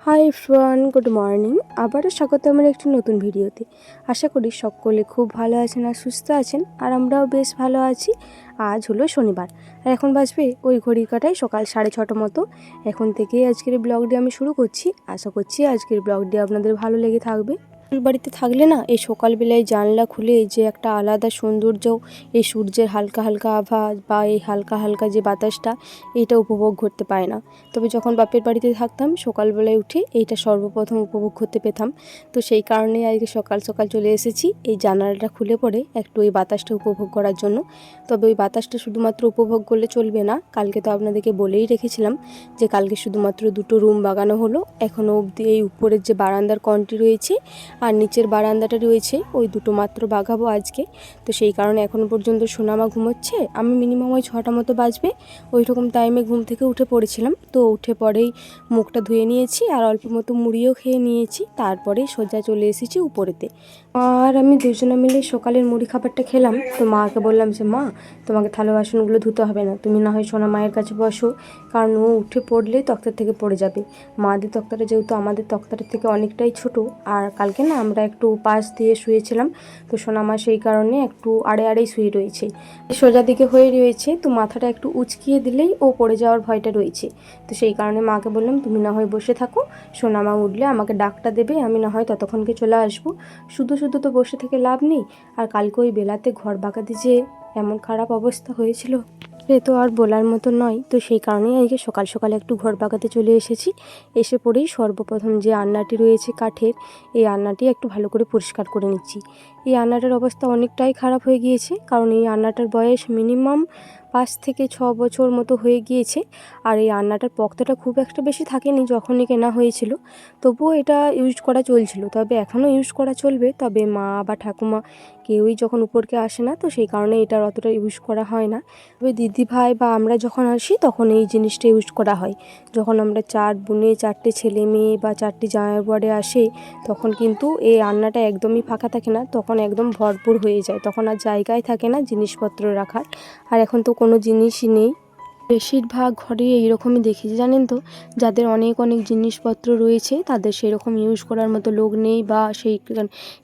Hi everyone, good morning. আবারও স্বাগত আমার একটি নতুন ভিডিওতে। আশা করি সকলে খুব ভালো আছেন আর সুস্থ আছেন, আর আমরাও বেশ ভালো আছি। আজ হলো শনিবার, আর এখন বাজবে ওই ঘড়ির কাটায় সকাল 6:30 মতো। এখন থেকেই আজকের ব্লগটি আমি শুরু করছি। আশা করছি আজকের ব্লগটি আপনাদের ভালো লেগে থাকবে। বাড়িতে থাকলে না, এই সকালবেলায় জানলা খুলে যে একটা আলাদা সৌন্দর্য, এই সূর্যের হালকা হালকা আভা বা এই হালকা হালকা যে বাতাসটা, এইটা উপভোগ করতে পায় না। তবে যখন বাপের বাড়িতে থাকতাম, সকালবেলায় উঠে এইটা সর্বপ্রথম উপভোগ করতে পেতাম। তো সেই কারণেই আজকে সকাল সকাল চলে এসেছি এই জানালাটা খুলে পড়ে একটু ওই বাতাসটা উপভোগ করার জন্য। তবে ওই বাতাসটা শুধুমাত্র উপভোগ করলে চলবে না। কালকে তো আপনাদেরকে বলেই রেখেছিলাম যে কালকে শুধুমাত্র 2টো রুম বাগানো হলো। এখনও অবধি এই উপরের যে বারান্দার কণটি রয়েছে আর নিচের বারান্দাটা রয়েছে, ওই 2টো মাত্র বাগাবো আজকে। তো সেই কারণে এখনও পর্যন্ত সোনামা ঘুমোচ্ছে। আমি মিনিমাম ওই 6টা মতো বাজবে ওই রকম টাইমে ঘুম থেকে উঠে পড়েছিলাম। তো উঠে পরেই মুখটা ধুয়ে নিয়েছি আর অল্প মতো মুড়িও খেয়ে নিয়েছি। তারপরে সোজা চলে এসেছি উপরেতে। আর আমি দুজনে মিলে সকালের মুড়ি খাবারটা খেলাম। তো মাকে বললাম যে মা, তোমাকে থালা বাসনগুলো ধুতে হবে না, তুমি না হয় সোনা মায়ের কাছে বসো, কারণ ও উঠে পড়লেই তক্তার থেকে পড়ে যাবে। মাদের তক্তাটা যেহেতু আমাদের তক্তাটার থেকে অনেকটাই ছোট, আর কালকে না আমরা একটু পাশ দিয়ে শুয়েছিলাম, তো সোনামা সেই কারণে একটু আড়ে আড়েই শুয়ে রয়েছে, সোজা দিকে হয়ে রয়েছে। তো মাথাটা একটু উচকিয়ে দিলেই ও পড়ে যাওয়ার ভয়টা রয়েছে। তো সেই কারণে মাকে বললাম তুমি না হয় বসে থাকো, সোনামা উঠলে আমাকে ডাকটা দেবে, আমি না হয় ততক্ষণকে চলে আসবো। শুধু শুধু তো বসে থেকে লাভ নেই। আর কালকে ওই বেলাতে ঘর বাগাতে যে এমন খারাপ অবস্থা হয়েছিল, এ তো আর বলার মতো নয়। তো সেই কারণেই আজকে সকাল সকাল একটু ঘর বাগাতে চলে এসেছি। এসে পড়েই সর্বপ্রথম যে আলনাটি রয়েছে কাঠের, এই আলনাটি একটু ভালো করে পরিষ্কার করে নিচ্ছি। এই আলনাটার অবস্থা অনেকটাই খারাপ হয়ে গিয়েছে, কারণ এই আলনাটার বয়স মিনিমাম 5 থেকে 6 বছর মতো হয়ে গিয়েছে। আর এই আলনাটার পক্তাটা খুব একটা বেশি থাকেনি যখনই কেনা হয়েছিল, তবুও এটা ইউজ করা চলছিল। তবে এখনও ইউজ করা চলবে, তবে মা বা ঠাকুমা কেউই যখন উপরকে আসে না, তো সেই কারণে এটার অতটা ইউজ করা হয় না। তবে দিদি ভাই বা আমরা যখন আসি তখন এই জিনিসটা ইউজ করা হয়। যখন আমরা 4 বোনে 4টে ছেলে মেয়ে বা 4টে জামাই বাড়ি আসে, তখন কিন্তু এই আলনাটা একদমই ফাঁকা থাকে না, তখন একদম ভরপুর হয়ে যায়, তখন আর জায়গায় থাকে না জিনিসপত্র রাখার। আর এখন তো কোনো জিনিসই নেই। বেশিরভাগ ঘরে এইরকমই দেখেছি জানেন তো, যাদের অনেক অনেক জিনিসপত্র রয়েছে তাদের সেরকম ইউজ করার মতো লোক নেই, বা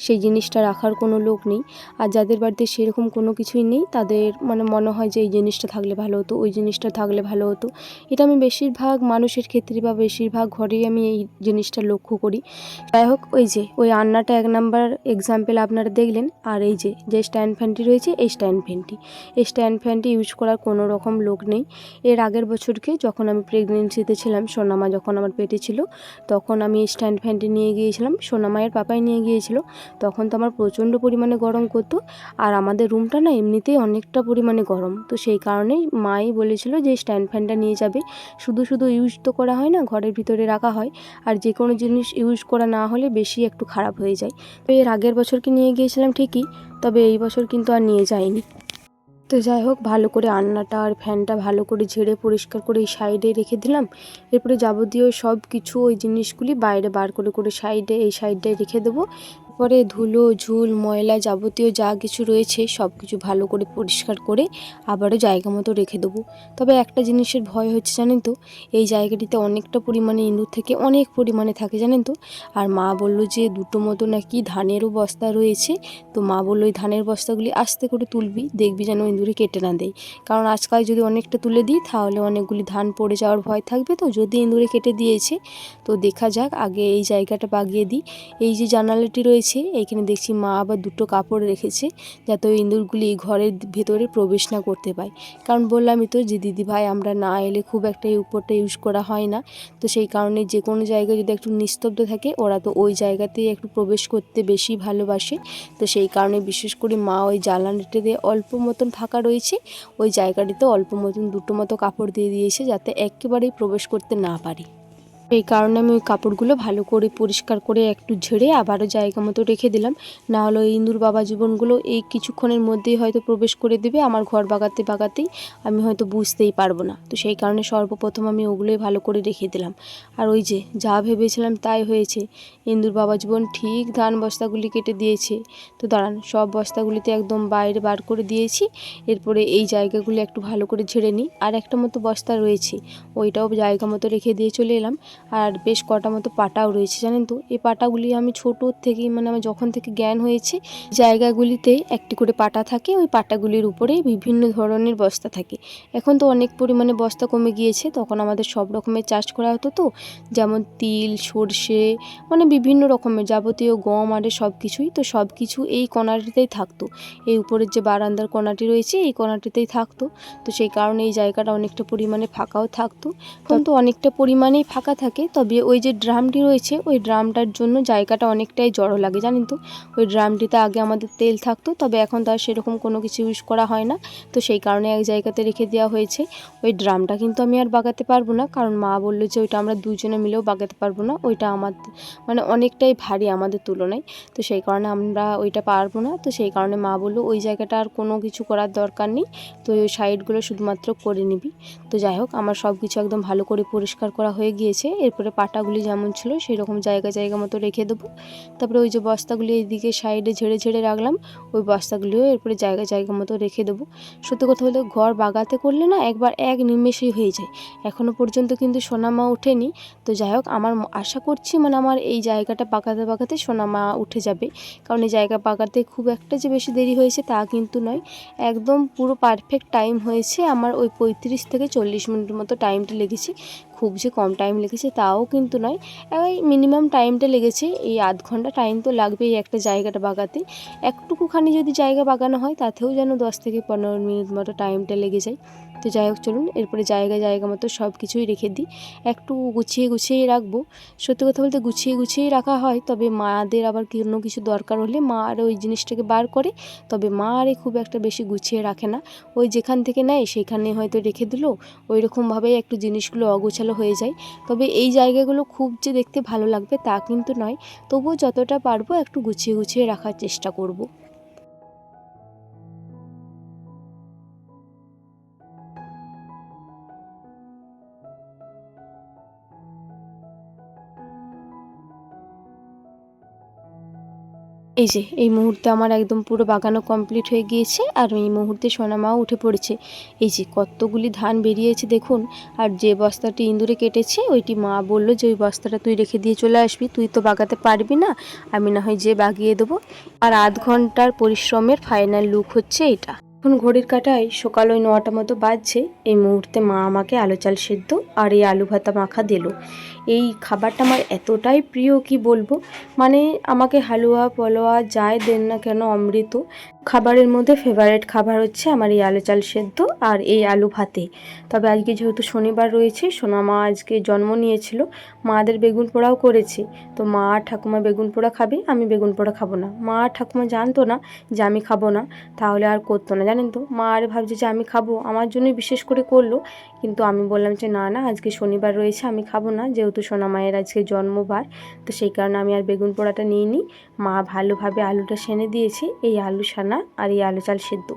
সেই জিনিসটা রাখার কোনো লোক নেই। আর যাদের বাড়িতে সেরকম কোনো কিছুই নেই, তাদের মনে হয় যে এই জিনিসটা থাকলে ভালো হতো, ওই জিনিসটা থাকলে ভালো হতো। এটা আমি বেশিরভাগ মানুষের ক্ষেত্রে বা বেশিরভাগ ঘরেই আমি এই জিনিসটা লক্ষ্য করি। যাই হোক, ওই আন্নাটা 1 নাম্বার এক্সাম্পল আপনারা দেখলেন। আর এই যে স্ট্যান্ড ফ্যানটি রয়েছে, এই স্ট্যান্ড ফ্যানটি ইউজ করার কোনো রকম লোক নেই। এর আগের বছরকে যখন আমি প্রেগনেন্সিতে ছিলাম, সোনামা যখন আমার পেটে ছিল, তখন আমি স্ট্যান্ড ফ্যানটি নিয়ে গিয়েছিলাম, সোনামায়ের পাপাই নিয়ে গিয়েছিল। তখন তো আমার প্রচণ্ড পরিমাণে গরম করতো, আর আমাদের রুমটা না এমনিতেই অনেকটা পরিমাণে গরম। তো সেই কারণেই মাই বলেছিল যে স্ট্যান্ড ফ্যানটা নিয়ে যাবে। শুধু শুধু ইউজ তো করা হয় না, ঘরের ভিতরে রাখা হয়, আর যে কোনো জিনিস ইউজ করা না হলে বেশি একটু খারাপ হয়ে যায়। তো এর আগের বছরকে নিয়ে গিয়েছিলাম ঠিকই, তবে এই বছর কিন্তু আর নিয়ে যাইনি। তো যাই হোক, ভালো করে আলনাটা আর ফ্যানটা ভালো করে ঝেড়ে পরিষ্কার করে এই সাইডে রেখে দিলাম। এরপরে যাবতীয় সব কিছু ওই জিনিসগুলি বাইরে বার করে করে এই সাইডটায় রেখে দেবো। পরে ধুলো ঝুল ময়লা যাবতীয় যা কিছু রয়েছে সব কিছু ভালো করে পরিষ্কার করে আবারও জায়গা মতো রেখে দেবো। তবে একটা জিনিসের ভয় হচ্ছে জানেন তো, এই জায়গাটিতে অনেকটা পরিমাণে ইঁদুর থেকে অনেক পরিমাণে থাকে জানেন তো। আর মা বললো যে 2টো মতো নাকি ধানেরও বস্তা রয়েছে। তো মা বললো ওই ধানের বস্তাগুলি আস্তে করে তুলবি, দেখবি যেন ইঁদুরে কেটে না দেয়। কারণ আজকাল যদি অনেকটা তুলে দিই তাহলে অনেকগুলি ধান পড়ে যাওয়ার ভয় থাকবে। তো যদি ইঁদুরে কেটে দিয়েছে তো দেখা যাক, আগে এই জায়গাটা বাগিয়ে দিই। এই যে জানালাটি রয়েছে, এইখানে দেখছি মা আবার 2টো কাপড় রেখেছে, যাতে ওই ইঁদুরগুলি ঘরের ভেতরে প্রবেশ না করতে পায়। কারণ বললামই তো যে দিদি ভাই আমরা না এলে খুব একটা এই উপরটা ইউজ করা হয় না। তো সেই কারণে যে কোনো জায়গায় যদি একটু নিস্তব্ধ থাকে, ওরা তো ওই জায়গাতেই একটু প্রবেশ করতে বেশি ভালোবাসে। তো সেই কারণে বিশেষ করে মা ওই জানালাটিতে অল্প মতন ফাঁকা রয়েছে, ওই জায়গাটিতে অল্প মতন 2টো মতো কাপড় দিয়ে দিয়েছে, যাতে একেবারেই প্রবেশ করতে না পারে। এই কারণে আমি ওই কাপড়গুলো ভালো করে পরিষ্কার করে একটু ঝেড়ে আবারও জায়গা মতো রেখে দিলাম। না হলে ওই ইঁদুর বাবা জীবনগুলো এই কিছুক্ষণের মধ্যেই হয়তো প্রবেশ করে দেবে আমার ঘর বাগাতেই আমি হয়তো বুঝতেই পারবো না। তো সেই কারণে সর্বপ্রথম আমি ওগুলোই ভালো করে রেখে দিলাম। আর ওই যে যা ভেবেছিলাম তাই হয়েছে, ইঁদুর বাবা জীবন ঠিক ধান বস্তাগুলি কেটে দিয়েছে। তো দাঁড়ান, সব বস্তাগুলিতে একদম বাইরে বার করে দিয়েছি। এরপরে এই জায়গাগুলি একটু ভালো করে ঝেড়ে নিই। আর একটা মতো বস্তা রয়েছে, ওইটাও জায়গা মতো রেখে দিয়ে চলে এলাম। আর বেশ কটা মতো পাটাও রয়েছে। জানেন তো, এই পাটাগুলি আমি ছোটোর থেকেই মানে আমার যখন থেকে জ্ঞান হয়েছে, জায়গাগুলিতে একটি করে পাটা থাকে, ওই পাটাগুলির উপরে বিভিন্ন ধরনের বস্তা থাকে। এখন তো অনেক পরিমাণে বস্তা কমে গিয়েছে, তখন আমাদের সব রকমের চাষ করা হতো, তো যেমন তিল, সর্ষে, মানে বিভিন্ন রকমের যাবতীয় গম আরে সব কিছুই, তো সব কিছু এই কোণাটিতেই থাকতো। এই উপরের যে বারান্দার কোণাটি রয়েছে এই কোণাটিতেই থাকতো। তো সেই কারণে এই জায়গাটা অনেকটা পরিমাণে ফাঁকাও থাকতো। তো অনেকটা পরিমাণেই ফাঁকা থাকে, তবে ওই যে ড্রামটি রয়েছে ওই ড্রামটার জন্য জায়গাটা অনেকটাই জড়ো লাগে। জানেন তো, ওই ড্রামটিতে আগে আমাদের তেল থাকতো, তবে এখন তার সেরকম কোনো কিছু ইউজ করা হয় না, তো সেই কারণে এক জায়গাতে রেখে দেওয়া হয়েছে। ওই ড্রামটা কিন্তু আমি আর বাগাতে পারবো না, কারণ মা বললো যে ওইটা আমরা দুজনে মিলেও বাগাতে পারবো না, ওইটা আমার মানে অনেকটাই ভারী আমাদের তুলনায়, তো সেই কারণে আমরা ওইটা পারবো না। তো সেই কারণে মা বললো ওই জায়গাটা আর কোনো কিছু করার দরকার নেই, তো ওই সাইডগুলো শুধুমাত্র করে নিবি। তো যাই হোক, আমার সব কিছু একদম ভালো করে পরিষ্কার করা হয়ে গিয়েছে। এরপরে পাটাগুলি যেমন ছিল সেই রকম জায়গা জায়গা মতো রেখে দেবো। তারপরে ওই যে বস্তাগুলি এইদিকে সাইডে ঝেড়ে ঝেড়ে রাখলাম, ওই বস্তাগুলিও এরপরে জায়গা জায়গা মতো রেখে দেবো। সত্যি কথা বলতে ঘর বাগাতে করলে না একবার এক নিমেষেই হয়ে যায়। এখনও পর্যন্ত কিন্তু সোনামা ওঠেনি। তো যাই হোক, আমার আশা করছি মানে আমার এই জায়গাটা বাগাতে বাগাতে সোনামা উঠে যাবে, কারণ এই জায়গা বাগাতে খুব একটা যে বেশি দেরি হয়েছে তা কিন্তু নয়, একদম পুরো পারফেক্ট টাইম হয়েছে। আমার ওই 35 থেকে 40 মিনিটের মতো টাইমটা লেগেছে, খুব যে কম টাইম লেগেছে তাও কিন্তু নয়, এই মিনিমাম টাইমটা লেগেছে। এই আধ ঘন্টা টাইম তো লাগবেই একটা জায়গাটা বাগাতে। একটুকুখানি যদি জায়গা বাগানো হয় তাতেও যেন 10 থেকে 15 মিনিট মতো টাইমটা লেগে যায়। তো যাই হোক, চলুন এরপরে জায়গা জায়গা মতো সব কিছুই রেখে দিই, একটু গুছিয়ে গুছিয়েই রাখবো। সত্যি কথা বলতে গুছিয়ে গুছিয়েই রাখা হয়, তবে মাদের আবার কোনো কিছু দরকার হলে মা আর ওই জিনিসটাকে বার করে, তবে মা আরে খুব একটা বেশি গুছিয়ে রাখে না, ওই যেখান থেকে নেয় সেখানে হয়তো রেখে দিল, ওই রকমভাবেই একটু জিনিসগুলো অগোছালো হয়ে যায়। তবে এই জায়গাগুলো খুব যে দেখতে ভালো লাগবে তা কিন্তু নয়, তবুও যতটা পারবো একটু গুছিয়ে গুছিয়ে রাখার চেষ্টা করব। এই যে এই মুহূর্তে আমার একদম পুরো বাগানো কমপ্লিট হয়ে গিয়েছে, আর এই মুহূর্তে সোনামাও উঠে পড়েছে। এই যে কতগুলি ধান বেরিয়েছে দেখুন, আর যে বস্তাটি ইঁদুরে কেটেছে ওইটি মা বলল যে ওই বস্তাটা তুই রেখে দিয়ে চলে আসবি, তুই তো বাগাতে পারবি না, আমি না হয় যে বাগিয়ে দেবো। আর আধ ঘন্টার পরিশ্রমের ফাইনাল লুক হচ্ছে এটা। এখন ঘড়ির কাঁটায় সকাল ওই 9টা মতো বাজছে। এই মুহূর্তে মা আমাকে আলু চাল সেদ্ধ আর এই আলু ভাতা মাখা দিল। এই খাবারটা আমার এতটাই প্রিয় কি বলবো, মানে আমাকে হালুয়া পোলোয়া যাই দেন না কেন অমৃত, খাবারের মধ্যে ফেভারিট খাবার হচ্ছে আমার এই আলু চাল সেদ্ধ আর এই আলু ভাতে। তবে আজকে যেহেতু শনিবার রয়েছে, সোনামা আজকে জন্ম নিয়েছিল, মাদের বেগুন পোড়াও করেছে। তো মা আর ঠাকুমা বেগুন পোড়া খাবে, আমি বেগুন পোড়া খাবো না। মা আর ঠাকুমা জানতো না যে আমি খাবো না, তাহলে আর করতো না। জানেন তো, মা আর ভাবছে যে আমি খাবো, আমার জন্যই বিশেষ করে করলো, কিন্তু আমি বললাম যে না না, আজকে শনিবার রয়েছে, আমি খাবো না, যেহেতু সোনামায়ের আজকে জন্মবার, তো সেই কারণে আমি আর বেগুন পোড়াটা নিইনি। মা ভালোভাবে আলুটা সেনে দিয়েছে, এই আলু সানা আর এই আলু চাল সেদ্ধ,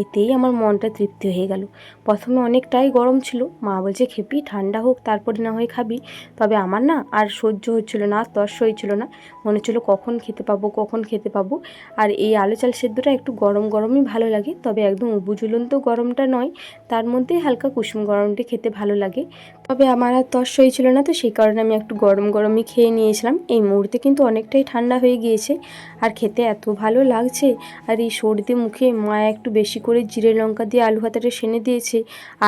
এতেই আমার মনটা তৃপ্তি হয়ে গেল। প্রথমে অনেকটাই গরম ছিল, মা বলছে খেপি ঠান্ডা হোক তারপরে না হয়ে খাবি, তবে আমার না আর সহ্য হচ্ছিল না, তর্স হয়েছিল না, মনে হচ্ছিল কখন খেতে পাবো কখন খেতে পাবো। আর এই আলু চাল সেদ্ধটা একটু গরম গরমই ভালো লাগে, তবে একদম উবুঝুলন্ত গরমটা নয়, তার মধ্যে হালকা কুসুম গরমটি খেতে ভালো লাগে। তবে আমার আর তর্স হয়েছিল না, তো সেই কারণে আমি একটু গরম গরমই খেয়ে নিয়েছিলাম। এই মুহূর্তে কিন্তু অনেকটাই ঠান্ডা হয়ে গিয়েছে, আর খেতে এত ভালো লাগছে। আর এই সর্দি মুখে মা একটু বেশি করে জিরে লঙ্কা দিয়ে আলু ভাতাটা সেনে দিয়েছে,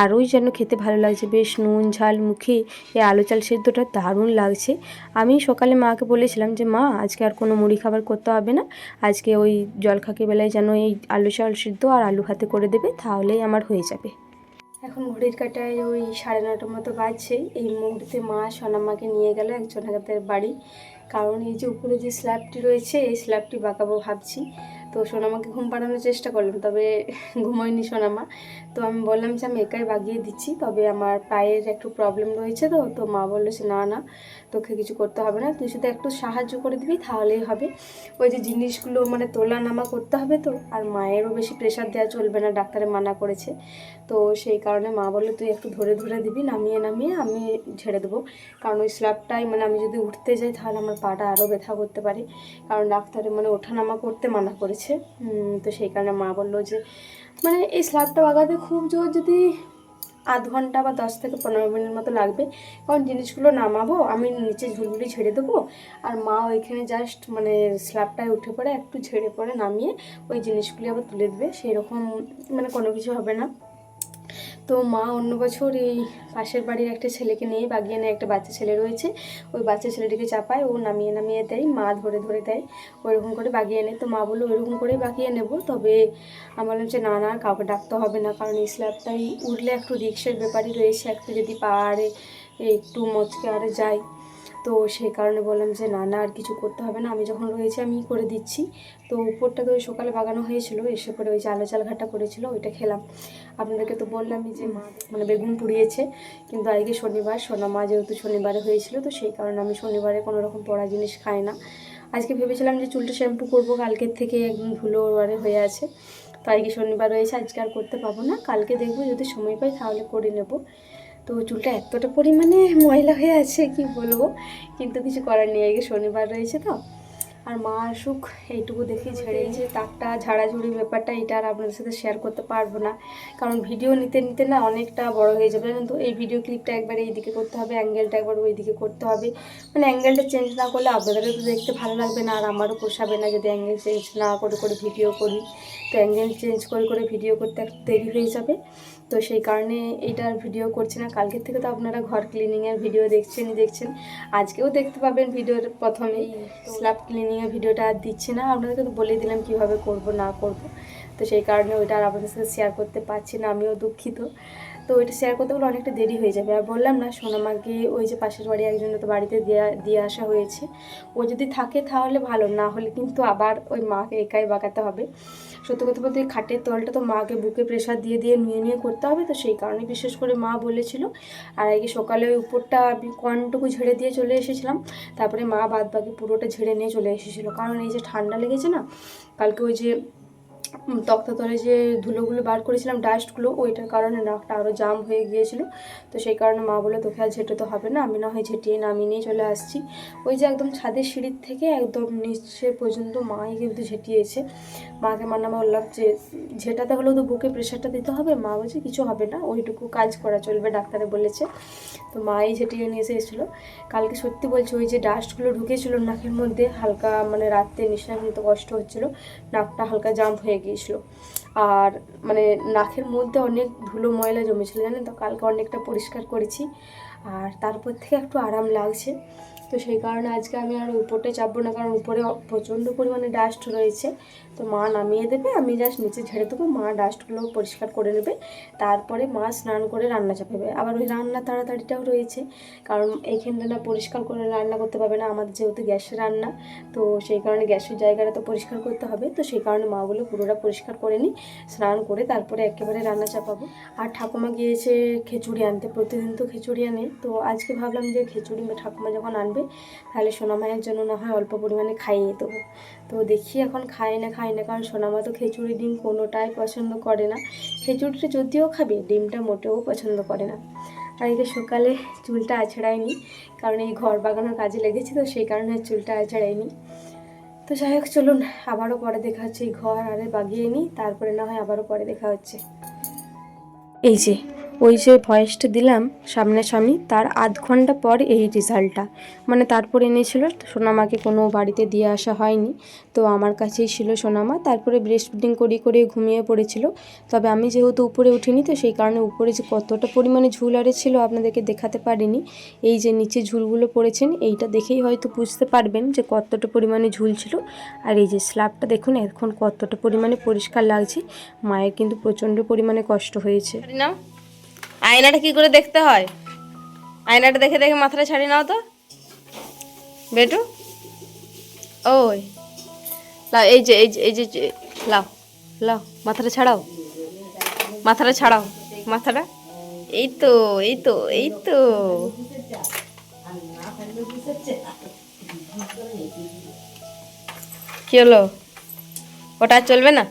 আরোই যেন খেতে ভালো লাগছে, বেশ নুন ঝাল মুখে এই আলু চাল সেদ্ধটা দারুণ লাগছে। আমি সকালে মাকে বলেছিলাম যে মা আজকে আর কোনো মুড়ি খাবার করতে হবে না, আজকে ওই জলখাকি বেলায় যেন এই আলু চাল সেদ্ধ আর আলু ভাতে করে দেবে, তাহলেই আমার হয়ে যাবে। এখন ঘড়ির কাঁটায় ওই 9:30 মতো বাজছে। এই মুহূর্তে মা সোনামাকে নিয়ে গেল একজন হাতের বাড়ি, কারণ এই যে উপরে যে স্ল্যাবটি রয়েছে এই স্ল্যাবটি বাঁকাবো ভাবছি। তো সোনামাকে ঘুম পাড়ানোর চেষ্টা করলাম, তবে ঘুমোয়নি সোনামা। তো আমি বললাম যে আমি একাই বাগিয়ে দিচ্ছি, তবে আমার পায়ের একটু প্রবলেম রয়েছে, তো তো মা বললো যে না না, তোকে কিছু করতে হবে না, তুই শুধু একটু সাহায্য করে দিবি তাহলেই হবে। ওই যে জিনিসগুলো মানে তোলা নামা করতে হবে, তো আর মায়েরও বেশি প্রেশার দেওয়া চলবে না, ডাক্তারে মানা করেছে। তো সেই কারণে মা বললো তুই একটু ধরে ধরে দিবি, নামিয়ে নামিয়ে আমি ঝেড়ে দেবো, কারণ ওই স্ল্যাবটাই মানে আমি যদি উঠতে যাই তাহলে আমার পাটা আরও ব্যথা করতে পারে, কারণ ডাক্তারে মানে ওঠানামা করতে মানা করেছে। তো সেই কারণে মা বললো যে মানে এই স্ল্যাবটা বাগাতে খুব জোর যদি আধ ঘন্টা বা 10 থেকে 15 মিনিট মতো লাগবে, কারণ জিনিসগুলো নামাবো, আমি নিচে ঝুলগুলি ঝেড়ে দেবো, আর মা ওইখানে জাস্ট মানে স্ল্যাবটায় উঠে পড়ে একটু ঝেড়ে পড়ে নামিয়ে ওই জিনিসগুলি আবার তুলে দেবে, সেরকম মানে কোনো কিছু হবে না। তো মা অন্য বছর এই পাশের বাড়ির একটা ছেলেকে নিয়ে বাগিয়ে নেয়, একটা বাচ্চা ছেলে রয়েছে, ওই বাচ্চা ছেলেটিকে চাপায়, ও নামিয়ে নামিয়ে দেয়, মা ধরে ধরে দেয়, ওইরকম করে বাগিয়ে নেয়। তো মা বললো ওইরকম করেই বাগিয়ে নেব, তবে আমি বললাম যে না না, কাউকে ডাকতে হবে না, কারণ এই স্ল্যাবটাই উঠলে একটু রিক্সের ব্যাপারই রয়েছে, একটু যদি পাহাড়ে একটু মচকে আরে যায়, তো সেই কারণে বললাম যে না না, আর কিছু করতে হবে না, আমি যখন রয়েছে আমি করে দিচ্ছি। তো উপরটা তো ওই সকালে বাগানো হয়েছিল, এসে পরে ওই যে আলো চাল ঘাটা করেছিল, ওইটা খেলাম। আপনাদেরকে তো বললামই যে মা মানে বেগুন পুড়িয়েছে, কিন্তু আজকে শনিবার, সোনা মা যেহেতু শনিবারে হয়েছিল, তো সেই কারণে আমি শনিবারে কোনো রকম পোড়া জিনিস খাই না। আজকে ভেবেছিলাম যে চুলটা শ্যাম্পু করবো, কালকের থেকে একদম ধুলো হয়ে আছে, তো আজকে শনিবার রয়েছে, আজকে আর করতে পাবো না, কালকে দেখবো যদি সময় পাই তাহলে করে নেব। তো চুলটা এতটা পরিমাণে ময়লা হয়ে আছে কি বলবো, কিন্তু কিছু করার নেই, আজকে শনিবার রয়েছে তো। আর মা আসুক, এইটুকু দেখি ঝেড়ে, যে তাকটা ঝাড়াঝুড়ি ব্যাপারটা এটা আর আপনাদের সাথে শেয়ার করতে পারবো না, কারণ ভিডিও নিতে নিতে না অনেকটা বড় হয়ে যাবে। কিন্তু এই ভিডিও ক্লিপটা একবার এইদিকে করতে হবে, অ্যাঙ্গেলটা একবার ওই দিকে করতে হবে, মানে অ্যাঙ্গেলটা চেঞ্জ না করলে আপনাদেরও তো দেখতে ভালো লাগবে না, আর আমারও পোষাবে না যদি অ্যাঙ্গেল চেঞ্জ না করে করে ভিডিও করি। তো অ্যাঙ্গেল চেঞ্জ করে করে ভিডিও করতে একটু দেরি হয়ে যাবে, তো সেই কারণে এইটার ভিডিও করছি না। কালকের থেকে তো আপনারা ঘর ক্লিনিংয়ের ভিডিও দেখছেন, আজকেও দেখতে পাবেন ভিডিওর প্রথমেই স্ল্যাব ক্লিনিংয়ের ভিডিওটা আর দিচ্ছি না, আপনাদেরকে তো বলেই দিলাম কিভাবে করব না করব, তো সেই কারণে ওইটা আর আপনাদের সাথে শেয়ার করতে পারছি না, আমিও দুঃখিত। তো ওইটা শেয়ার করতে গেলে অনেকটা দেরি হয়ে যাবে। আর বললাম না, সোনামাকে ওই যে পাশের বাড়ি একজনের তো বাড়িতে দিয়ে আসা হয়েছে, ও যদি থাকে তাহলে ভালো, না হলে কিন্তু আবার ওই মাকে একাই বাগাতে হবে। সত্যি কথা বলতে খাটের তলটা তো মাকে বুকে প্রেশার দিয়ে দিয়ে নিয়ে নিয়ে করতে হবে, তো সেই কারণে বিশেষ করে মা বলেছিল। আর আগে সকালে ওই উপরটা আমি কনটুকু ঝেড়ে দিয়ে চলে এসেছিলাম, তারপরে মা বাদ বাকি পুরোটা ঝেড়ে নিয়ে চলে এসেছিলো, কারণ এই যে ঠান্ডা লেগেছে না, কালকে ওই যে তক্তা তলে যে ধুলোগুলো বার করেছিলাম, ডাস্টগুলো, ওইটার কারণে নাকটা আরও জাম হয়ে গিয়েছিল। তো সেই কারণে মা বলে তোকে আর ঝেঁটাতে হবে না, আমি না হয় ঝেঁটিয়ে নামিয়ে নিয়ে চলে আসছি। ওই যে একদম ছাদের সিঁড়ির থেকে একদম নিচে পর্যন্ত মাই কিন্তু ঝেঁটিয়েছে। মাকে মানা বললাম যে ঝেঁটাতে হলেও তো বুকে প্রেশারটা দিতে হবে, মা বলছে কিছু হবে না, ওইটুকু কাজ করা চলবে, ডাক্তারে বলেছে। তো মাই ঝেঁটিয়ে নিয়ে এসেছিলো। কালকে সত্যি বলছি, ওই যে ডাস্টগুলো ঢুকেছিল নাকের মধ্যে, হালকা মানে রাত্রে নিঃশ্বাস নিতে কষ্ট হচ্ছিলো, নাকটা হালকা জাম্প হয়ে গিয়েছিলো, আর মানে নাকের মধ্যে অনেক ধুলো ময়লা জমেছিল জানেন তো, কালকে অনেকটা পরিষ্কার করেছি, আর তারপর থেকে একটু আরাম লাগছে। তো সেই কারণে আজকে আমি আর উপরটা চাপবো না, কারণ উপরে প্রচণ্ড পরিমাণে ডাস্ট রয়েছে। তো মা নামিয়ে দেবে, আমি জাস্ট নিচে ঝেড়ে দেবো, মা ডাস্টগুলো পরিষ্কার করে নেবে, তারপরে মা স্নান করে রান্না চাপাবে। আবার ওই রান্না তাড়াতাড়িটাও রয়েছে, কারণ এইখানটা না পরিষ্কার করে রান্না করতে পারবে না, আমাদের যেহেতু গ্যাসের রান্না, তো সেই কারণে গ্যাসের জায়গাটা তো পরিষ্কার করতে হবে। তো সেই কারণে মা বলে পুরোটা পরিষ্কার করে নিই, স্নান করে তারপরে একেবারে রান্না চাপাবো। আর ঠাকুমা গিয়েছে খিচুড়ি আনতে, প্রতিদিন তো খিচুড়ি আনে, তো আজকে ভাবলাম যে খিচুড়ি ঠাকুমা যখন আনবে তাহলে সোনামায়ের জন্য না হয় অল্প পরিমাণে খাইয়ে দেবো। তো দেখি এখন খায় না, কারণ সোনামা তো খিচুড়ি ডিম কোনোটাই পছন্দ করে না, খিচুড়িটা যদিও খাবে, ডিমটা মোটেও পছন্দ করে না। আর এদিকে সকালে চুলটা আছড়াইনি, কারণ এই ঘর বাগানোর কাজে লেগেছি, তো সেই কারণে চুলটা আছড়াইনি। তো যাই হোক, চলুন আবারও পরে দেখা হচ্ছে, এই ঘর আরে বাগিয়ে নিই, তারপরে না হয় আবারও পরে দেখা হচ্ছে। এই যে ওই যে ভয়েসটা দিলাম সামনাসামনি, তার আধ ঘন্টা পর এই রেজাল্টটা, মানে তারপর এনেছিল সোনামাকে, কোনো বাড়িতে দিয়ে আসা হয়নি, তো আমার কাছেই ছিল সোনামা। তারপরে ব্রেস্ট ফিডিং করে ঘুমিয়ে পড়েছিল, তবে আমি যেহেতু উপরে উঠিনি, তো সেই কারণে উপরে যে কতটা পরিমাণে ঝুল আরে ছিল আপনাদেরকে দেখাতে পারিনি। এই যে নিচে ঝুলগুলো পড়েছেন, এইটা দেখেই হয়তো বুঝতে পারবেন যে কতটা পরিমাণে ঝুল ছিল। আর এই যে স্ল্যাবটা দেখুন এখন কতটা পরিমাণে পরিষ্কার লাগছে, মায়ের কিন্তু প্রচণ্ড পরিমাণে কষ্ট হয়েছে। নাও, আয়নাটা কি করে দেখতে হয়, আয়নাটা দেখে দেখে মাথাটা ছাড়ি নাও তো বেটু। ওই লাও, এই যে লাও লাও, মাথাটা ছাড়াও, মাথাটা ছাড়াও, মাথাটা, এই তো এই তো এই তো। কি হলো, ওটা আর চলবে না,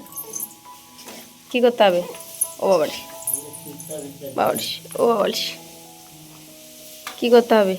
কি করতে হবে? ও বাবারে বাবারে, ও বাবারে, কি করতে হবে?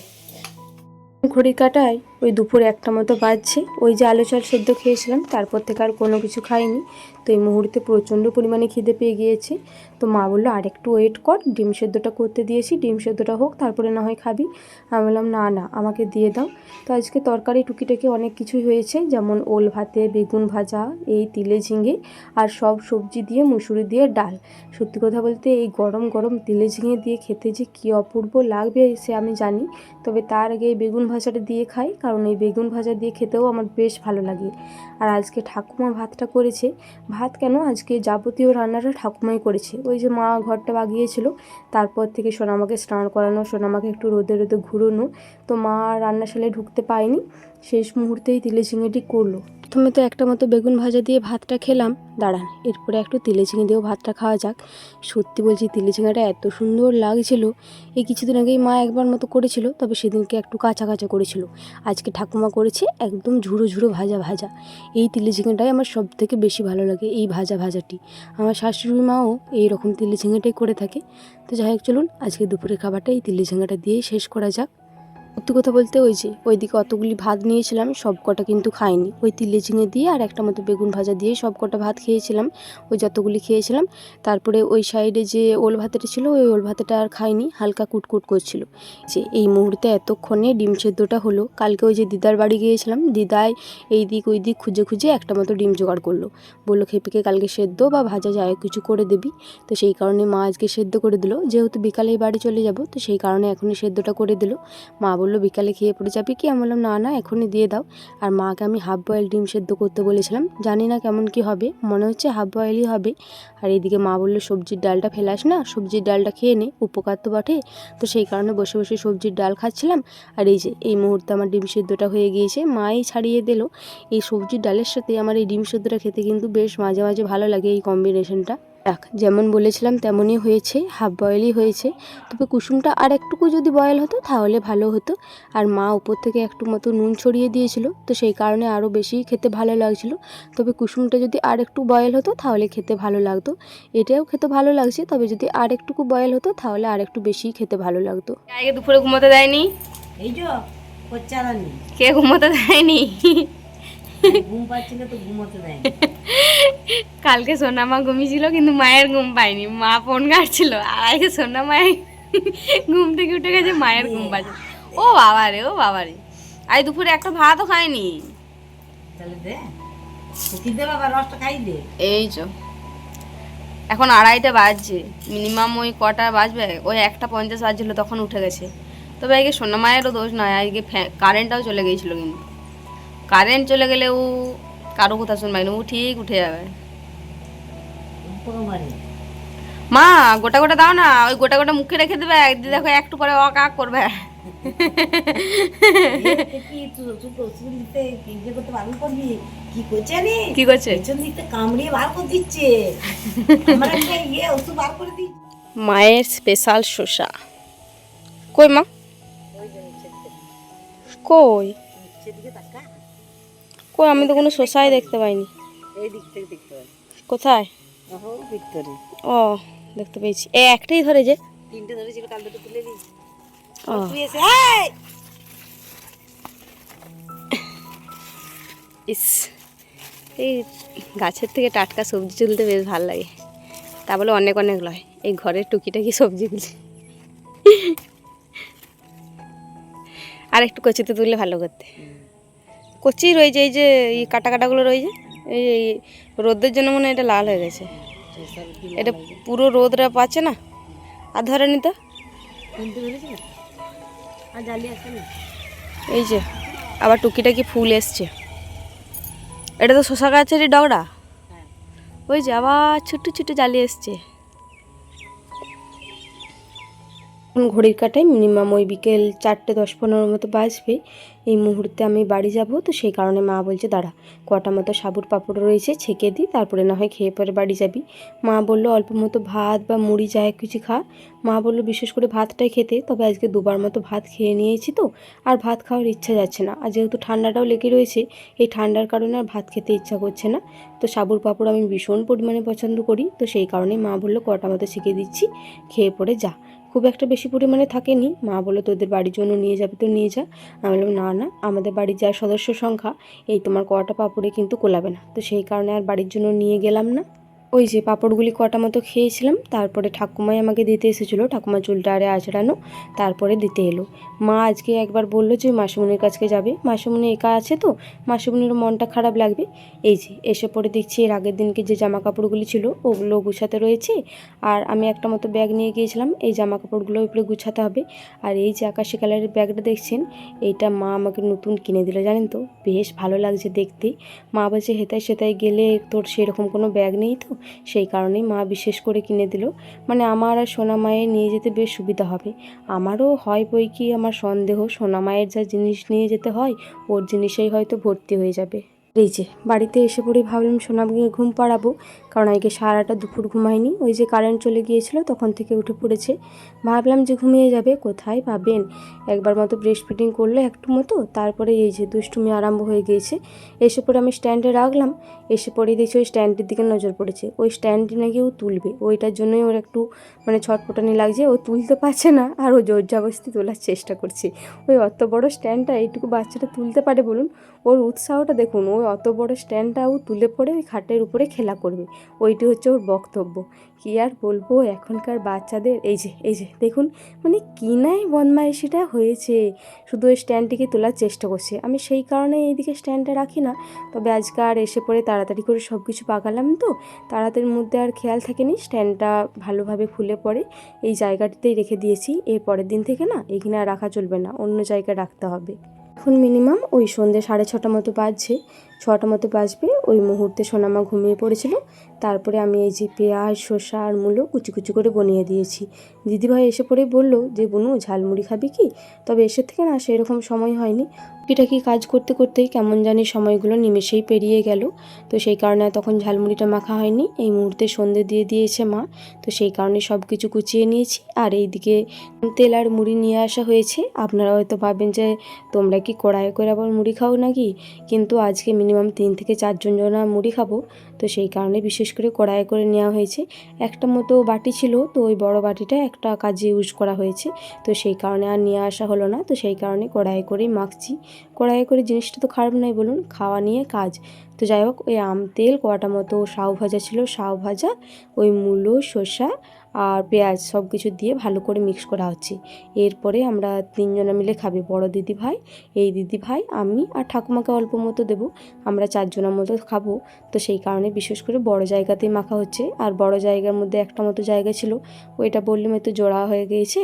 ঘড়ি কাটায় ওই দুপুরে 1টা মতো বাজছে। ওই যে আলু চাল সেদ্ধ খেয়েছিলাম, তারপর থেকে আর কোনো কিছু খাইনি। তো এই মুহূর্তে প্রচণ্ড পরিমাণে খিদে পেয়ে গিয়েছে। তো মা বললো আর একটু ওয়েট কর, ডিম সেদ্ধটা করতে দিয়েছি, ডিম সেদ্ধটা হোক তারপরে না হয় খাবি। আমি বললাম না না আমাকে দিয়ে দাও। তো আজকে তরকারি টুকিটাকি অনেক কিছুই হয়েছে, যেমন ওল ভাতে, বেগুন ভাজা, এই তিলে ঝিঙে আর সব সবজি দিয়ে মুসুরি দিয়ে ডাল। সত্যি কথা বলতে এই গরম গরম তিলে ঝিঙে দিয়ে খেতে যে কী অপূর্ব লাগবে সে আমি জানি। তবে তার আগে এই বেগুন ভাজাটা দিয়ে খাই, কারণ এই বেগুন ভাজা দিয়ে খেতেও আমার বেশ ভালো লাগে। আর আজকে ঠাকুমা ভাতটা করেছে। ভাত কেন, আজকে যাবতীয় রান্নাটা ঠাকুমাই করেছে। ওই যে মা ঘরটা বাগিয়েছিল, তারপর থেকে সোনামাকে স্নান করানো, সোনামাকে একটু রোদে রোদে ঘুরোনো। তো মা রান্নাশালায় ঢুকতে পায়নি, শেষ মুহূর্তেই তিলে ঝিঙেটি করলো। প্রথমে তো একটা মতো বেগুন ভাজা দিয়ে ভাতটা খেলাম, দাঁড়ান এরপরে একটু তিলে ঝিঙে দিয়েও ভাতটা খাওয়া যাক। সত্যি বলছি তিলে ঝিঙেটা এত সুন্দর লাগছিল। এই কিছুদিন আগেই মা একবার মতো করেছিল, তবে সেদিনকে একটু কাঁচা কাঁচা করেছিল। আজকে ঠাকুমা করেছে একদম ঝুড়ো ঝুড়ো ভাজা ভাজা। এই তিলে ঝিঙেটাই আমার সব থেকে বেশি ভালো লাগে, এই ভাজা ভাজাটি। আমার শাশুড়ি মাও এইরকম তিলে ঝিঙেটাই করে থাকে। তো যাই হোক, চলুন আজকে দুপুরের খাবারটা এই তিলে ঝিঙেটা দিয়েই শেষ করা যাক। সত্যি কথা বলতে ওই যে ওইদিকে অতগুলি ভাত নিয়েছিলাম, সব কটা কিন্তু খাইনি। ওই তিলে ঝিঙে দিয়ে আর একটা মতো বেগুন ভাজা দিয়ে সব কটা ভাত খেয়েছিলাম, ওই যতগুলি খেয়েছিলাম। তারপরে ওই সাইডে যে ওল ভাতেটা ছিল, ওই ওল ভাতেটা আর খাইনি, হালকা কুটকুট করছিল। যে এই মুহূর্তে এতক্ষণে ডিম সেদ্ধটা হলো। কালকে ওই যে দিদার বাড়ি গিয়েছিলাম, দিদাই এই দিক ওই দিক খুঁজে খুঁজে একটা মতো ডিম জোগাড় করলো। বললো খেপিকে কালকে সেদ্ধ বা ভাজা যায় কিছু করে দিবি। তো সেই কারণে মা আজকে সেদ্ধ করে দিল, যেহেতু বিকালে বাড়ি চলে যাব, তো সেই কারণে এখনই সেদ্ধটা করে দিল। মা বললো বিকালে খেয়ে পড়ে যাবি কি, আমি বললাম না না এখনই দিয়ে দাও। আর মাকে আমি হাফ বয়েল ডিম সেদ্ধ করতে বলেছিলাম, জানি না কেমন কি হবে, মনে হচ্ছে হাফ বয়েলই হবে। আর এদিকে মা বললো সবজির ডালটা ফেলাস না, সবজির ডালটা খেয়ে নে, উপকার তো বটে। তো সেই কারণে বসে বসে সবজির ডাল খাচ্ছিলাম। আর এই যে এই মুহূর্তে আমার ডিম সেদ্ধটা হয়ে গিয়েছে, মাই ছাড়িয়ে দিল। এই সবজির ডালের সাথে আমার এই ডিম সেদ্ধটা খেতে কিন্তু বেশ মাঝে মাঝে ভালো লাগে, এই কম্বিনেশনটা। দেখ যেমন বলেছিলাম তেমনই হয়েছে, হাফ বয়েলই হয়েছে। তবে কুসুমটা আর একটুকু যদি বয়েল হতো তাহলে ভালো হতো। আর মা উপর থেকে একটু মতো নুন ছড়িয়ে দিয়েছিল, তো সেই কারণে আরও বেশি খেতে ভালো লাগছিল। তবে কুসুমটা যদি আর একটু বয়েল হতো তাহলে খেতে ভালো লাগতো। এটাও খেতে ভালো লাগছে, তবে যদি আর একটুকু বয়েল হতো তাহলে আর একটু বেশি খেতে ভালো লাগতো। আগে দুপুরে ঘুমোতে দেয়নি, এই যে কোচ্চারানি কে ঘুমোতে দেয়নি? ঘুম পাচ্ছিল তো ঘুমোতে দেয়। কালকে সোনামা ঘুমিয়েছিল কিন্তু মায়ের ঘুম পায়নি, মা ফোন ঘাটছিল। আর আজকে সোনা মায়ের ঘুম থেকে উঠে গেছে, মায়ের ঘুম পাচ্ছে। ও বাবা রে, ও বাবা রে, আজ দুপুরে একটা ভাতও খায়নি। তাহলে দে ফুকি দে বাবা, রসটা খাই দে। এই চো এখন 2:30টা বাজছে, মিনিমাম ওই কটা বাজবে, ওই 1:50 বাজছিল তখন উঠে গেছে। তবে আজকে সোনা মায়েরও দোষ নয়, আজকে কারেন্টটাও চলে গিয়েছিল। কিন্তু কারেন্ট চলে গেলে ও কারো কথা শুনবাই না, ও ঠিক উঠে যাবে। মা গোটা গোটা দাও না, ওই গোটা গোটা মুখে রেখে দেবে, দেখো একটু পরে অক আক করবে। কি করছে? মায়ের স্পেশাল শসা কই মা, কই কই, আমি তো কোনো শসাই দেখতে পাইনি। এই দিক থেকে দেখতে পাই। কোথায়? ভিতরে। ও দেখতে পেয়েছি, এই একটাই ধরে যে। 3টে ধরেছিল, কাল দুটো তুলে দিই। ও ইস, এই গাছের থেকে টাটকা সবজি তুলতে বেশ ভালো লাগে, তা বলে অনেক অনেক লয়, এই ঘরের টুকিটাকি সবজিগুলি। আর একটু কচিতে তুললে ভালো করতে। কচি রয়েছে, এই যে এই কাটা কাটাগুলো রয়েছে, এই রোদের জন্য মনে হয় এটা লাল হয়ে গেছে। এটা পুরো রোদটা পাচ্ছে না, আর ধরে নি তো। এই যে আবার টুকিটাকি ফুল এসছে, এটা তো শশা গাছেরই ডগরা। ওই যে আবার ছোট্ট ছোট্ট জালি এসছে। এখন ঘড়ির কাটায় মিনিমাম ওই বিকেল 4:10-15 মতো বাজবে। এই মুহূর্তে আমি বাড়ি যাব, তো সেই কারণে মা বলছে দাঁড়া কটা মতো সাবুর পাঁপড় রয়েছে ছেঁকে দিই, তারপরে না হয় খেয়ে পরে বাড়ি যাবি। মা বললো অল্প মতো ভাত বা মুড়ি যায় কিছু খা। মা বললো বিশেষ করে ভাতটাই খেতে, তবে আজকে 2বার মতো ভাত খেয়ে নিয়েছি, তো আর ভাত খাওয়ার ইচ্ছা যাচ্ছে না। আর যেহেতু ঠান্ডাটাও লেগে রয়েছে, এই ঠান্ডার কারণে আর ভাত খেতে ইচ্ছা করছে না। তো সাবুর পাঁপড় আমি ভীষণ পরিমাণে পছন্দ করি, তো সেই কারণে মা বললো কটা মতো ছেঁকে দিচ্ছি, খেয়ে পরে যা। খুব একটা বেশি পরিমাণে থাকেনি। মা বললো তোদের বাড়ির জন্য নিয়ে যাবে তো নিয়ে যা। আমি বললাম না না, আমাদের বাড়ির যা সদস্য সংখ্যা এই তোমার কটা পাঁপড়ে কিন্তু কোলাবে না, তো সেই কারণে আর বাড়ির জন্য নিয়ে গেলাম না। ওই যে পাঁপড়গুলি কটা মতো খেয়েছিলাম, তারপরে ঠাকুমাই আমাকে দিতে এসেছিলো, ঠাকুমা চুলটা আরে আঁচড়ানো, তারপরে দিতে এলো। মা আজকে একবার বললো যে মাসিমণির কাছে যাবে, মাসিমণি একা আছে তো মাসিমণিরও মনটা খারাপ লাগবে। এই যে এসে পরে দেখছি এর আগের দিনকে যে জামা কাপড়গুলি ছিল ওগুলো গুছাতে রয়েছে, আর আমি একটা মতো ব্যাগ নিয়ে গিয়েছিলাম এই জামা কাপড়গুলো উপরে গুছাতে হবে। আর এই যে আকাশি কালারের ব্যাগটা দেখছেন, এইটা মা আমাকে নতুন কিনে দিল, জানেন তো বেশ ভালো লাগছে দেখতে। মা বলছে হেতায় সেতায় গেলে তোর সেরকম কোনো ব্যাগ নেই তো, সেই কারণেই মা বিশেষ করে কিনে দিল। মানে আমার আর সোনা মায়ের নিয়ে যেতে বেশ সুবিধা হবে। আমারও হয় বই কি আমার সন্দেহ সোনা মায়ের যা জিনিস নিয়ে যেতে হয় ওর জিনিসেই হয়তো ভর্তি হয়ে যাবে। এই যে বাড়িতে এসে পড়ে ভাবলাম সোনাকে ঘুম পাড়াবো, কারণ আজকে সারাটা দুপুর ঘুমায়নি, ওই যে কারেন্ট চলে গিয়েছিল তখন থেকে উঠে পড়েছে। ভাবলাম যে ঘুমিয়ে যাবে, কোথায় পাবেন, একবার মতো ব্রেস্ট ফিডিং করলে একটু মতো, তারপরে এই যে দুষ্টুমি আরম্ভ হয়ে গিয়েছে। এসে পরে আমি স্ট্যান্ডে রাখলাম, এসে পরে দেখছি ওই স্ট্যান্ডের দিকে নজর পড়েছে, ওই স্ট্যান্ডটি নাকি ও তুলবে, ওইটার জন্যই ওর একটু মানে ছটপটানি লাগছে, ও তুলতে পারছে না আর ও জোর জবরদস্তি তোলার চেষ্টা করছে। ওই অত বড় স্ট্যান্ডটা এইটুকু বাচ্চাটা তুলতে পারে বলুন, ওর উৎসাহটা দেখুন, ওই অত বড় স্ট্যান্ডটা ও তুলে পড়ে ওই খাটের উপরে খেলা করবে, ওইটি হচ্ছে ওর বক্তব্য। কী আর বলবো এখনকার বাচ্চাদের, এই যে দেখুন মানে কি নাই বদমাইশিটা হয়েছে, শুধু ওই স্ট্যান্ডটিকে তোলার চেষ্টা করছে। আমি সেই কারণে এইদিকে স্ট্যান্ডটা রাখি না, তবে আজকে আর এসে পরে তাড়াতাড়ি করে সব কিছু পাকালাম তো, তাড়াতাড়ির মধ্যে আর খেয়াল থাকেনি স্ট্যান্ডটা ভালোভাবে খুলে পরে এই জায়গাটিতেই রেখে দিয়েছি। এর পরের দিন থেকে না এখানে আর রাখা চলবে না, অন্য জায়গায় রাখতে হবে। এখন মিনিমাম ওই সন্ধ্যে 6:30 মতো বাজছে, 6টা মতো বাজবে, ওই মুহূর্তে সোনামা ঘুমিয়ে পড়েছিল। তারপরে আমি এই যে পেঁয়াজ শসা আর মূলো কুচি কুচি করে বনিয়ে দিয়েছি। দিদিভাই এসে পড়েই বললো যে বুনু ঝালমুড়ি খাবি কি, তবে এসে থেকে না সেরকম সময় হয়নি, টুকিটাকি কাজ করতে করতেই কেমন জানি সময়গুলো নিমেষেই পেরিয়ে গেল, তো সেই কারণে তখন ঝালমুড়িটা মাখা হয়নি। এই মুহূর্তে সন্ধে দিয়ে দিয়েছে মা, তো সেই কারণে সব কিছু কুচিয়ে নিয়েছি। আর এইদিকে তেল আর মুড়ি নিয়ে আসা হয়েছে। আপনারা হয়তো ভাবেন যে তোমরা কি কড়াইয়ে করে আবার মুড়ি খাও নাকি, কিন্তু আজকে মিনিমাম 3 থেকে 4 জন মুড়ি খাবো, তো সেই কারণে বিশেষ করে কড়াইয়ে করে নেওয়া হয়েছে। একটা মতো বাটি ছিল, তো ওই বড় বাটিটা একটা কাজে ইউজ করা হয়েছে, তো সেই কারণে আর নিয়ে আসা হলো না, তো সেই কারণে কড়াইয়ে করেই মাখছি। কড়াইয়ে করে জিনিসটা তো খারাপ নয় বলুন, খাওয়া নিয়ে কাজ। তো যাই হোক ওই তেল কড়াটা মতো সাউ ভাজা ছিল, সাউ ভাজা ওই মূলো শসা আর পেঁয়াজ সব কিছু দিয়ে ভালো করে মিক্স করা হচ্ছে। এরপরে আমরা 3 জনা মিলে খাবে, বড় দিদি ভাই, এই দিদি ভাই, আমি আর ঠাকুমাকে অল্প মতো দেবো, আমরা 4 জনের মতো খাবো। তো সেই কারণে বিশেষ করে বড় জায়গাতেই মাখা হচ্ছে। আর বড় জায়গার মধ্যে একটা মতো জায়গা ছিল, ওইটা বললাম একটু জোড়া হয়ে গিয়েছে,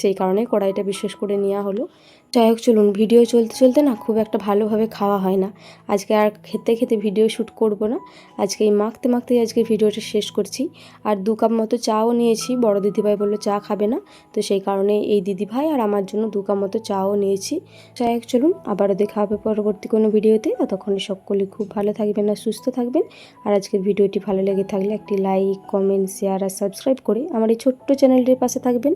সেই কারণে কড়াইটা বিশেষ করে নেওয়া হলো। যাই হোক চলুন, ভিডিও চলতে চলতে না খুব একটা ভালোভাবে খাওয়া হয় না, আজকে আর খেতে খেতে ভিডিও শ্যুট করব না, আজকে এই মাখতে মাখতেই আজকে ভিডিওটা শেষ করছি। আর 2 কাপ মতো চাও নিয়েছি, বড় দিদিভাই বললো চা খাবে না, তো সেই কারণে এই দিদিভাই আর আমার জন্য 2 কাপ মতো চাও নিয়েছি। যাই হোক চলুন, আবারও দেখা হবে পরবর্তী কোনো ভিডিওতে, ততক্ষণে সকলে খুব ভালো থাকবেন আর সুস্থ থাকবেন। আর আজকের ভিডিওটি ভালো লেগে থাকলে একটি লাইক কমেন্ট শেয়ার আর সাবস্ক্রাইব করে আমার এই ছোট্ট চ্যানেলটির পাশে থাকবেন।